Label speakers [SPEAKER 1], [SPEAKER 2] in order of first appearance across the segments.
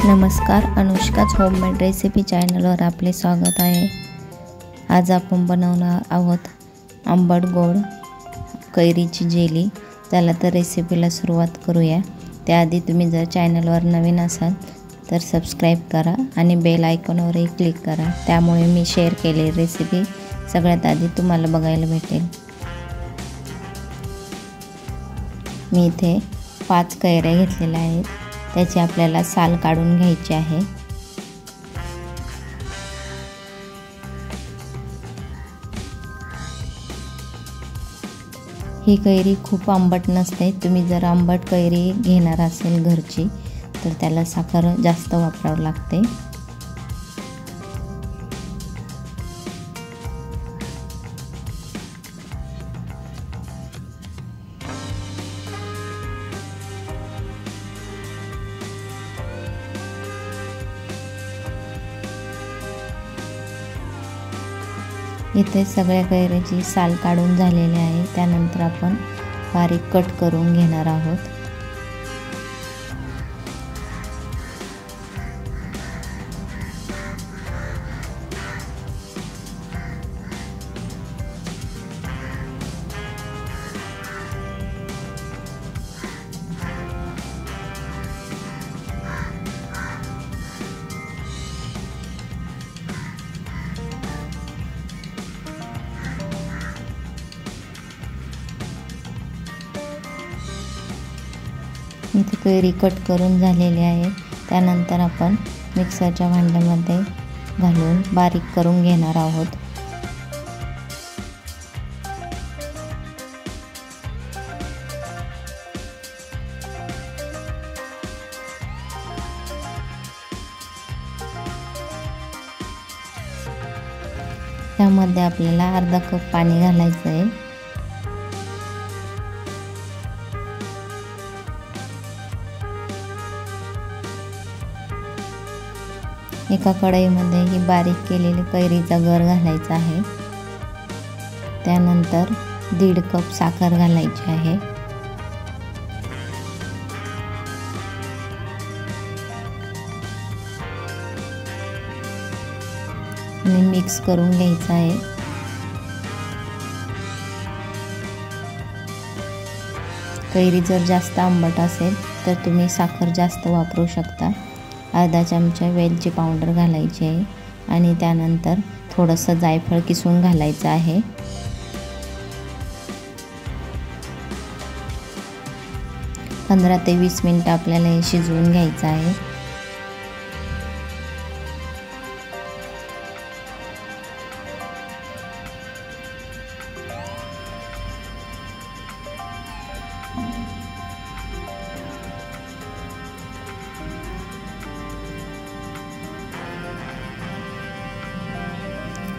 [SPEAKER 1] नमस्कार, अनुष्काच homemade recipe चॅनलवर आपले स्वागत आहे। आज आपण बनवणार आहोत आंबट गोड कैरीची जेली। चला तर रेसिपीला सुरुवात करूया। त्याआधी तुम्ही जर चॅनलवर नवीन असाल तर सबस्क्राइब करा आणि बेल आयकॉनवरही क्लिक करा, त्यामुळे मी शेअर केलेली रेसिपी सगळ्यात आधी तुम्हाला बघायला भेटेल। मी इथे 5 कैऱ्या घेतलेल्या आहेत, त्याची आपल्याला साल काढून घ्यायची आहे। ही कैरी खूप आंबट नसते। तुम्ही जर आंबट कैरी घेणार असेल घरची तर त्याला साखर जास्त वापरावी लागते। इथे सगळ्या कैऱ्याची साल काढून झालेली आहे। त्यानंतर आपण बारीक कट करून घेणार आहोत। इथे कैरी कट करून झालेली आहे। त्यानंतर आपण मिक्सरच्या भांड्यामध्ये घालून बारीक करून घेणार आहोत। त्यामध्ये आपल्याला अर्धा कप पाणी घालायचं आहे। एका कढईमध्ये ही बारीक केलेली कैरीचा गर घालायचा आहे। त्यानंतर 1.5 कप साखर घालायची आहे। आणि मिक्स करून घ्यायचं आहे। कैरी जर जास्त आंबट असेल तर तुम्ही साखर जास्त वापरू शकता। अर्धा चमचा वेलची पावडर घालायची आहे आणि त्यानंतर थोडंसं जायफळ किसून घालायचं आहे। पंधरा ते 20 मिनिटं आपल्याला हे शिजवून घ्यायचं आहे।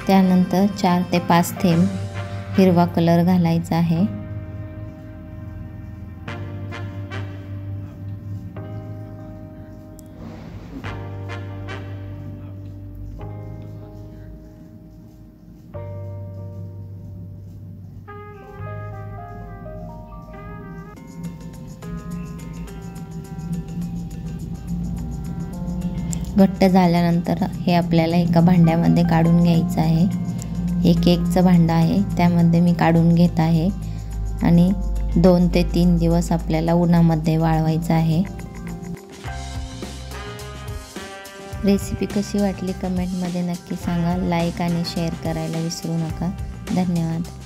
[SPEAKER 1] त्यानंतर 4 ते 5 थेंब हिरवा कलर घालायचा आहे। घट्ट झाल्यानंतर हे आपल्याला एका भांड्यामध्ये काढून घ्यायचं आहे। एक केकचं भांडं आहे, त्यामध्ये मी काढून घेत आहे आणि 2 ते 3 दिवस आपल्याला उन्हामध्ये वाळवायचं आहे। रेसिपी कशी वाटली कमेंटमध्ये नक्की सांगा। लाईक आणि शेअर करायला विसरू नका। धन्यवाद।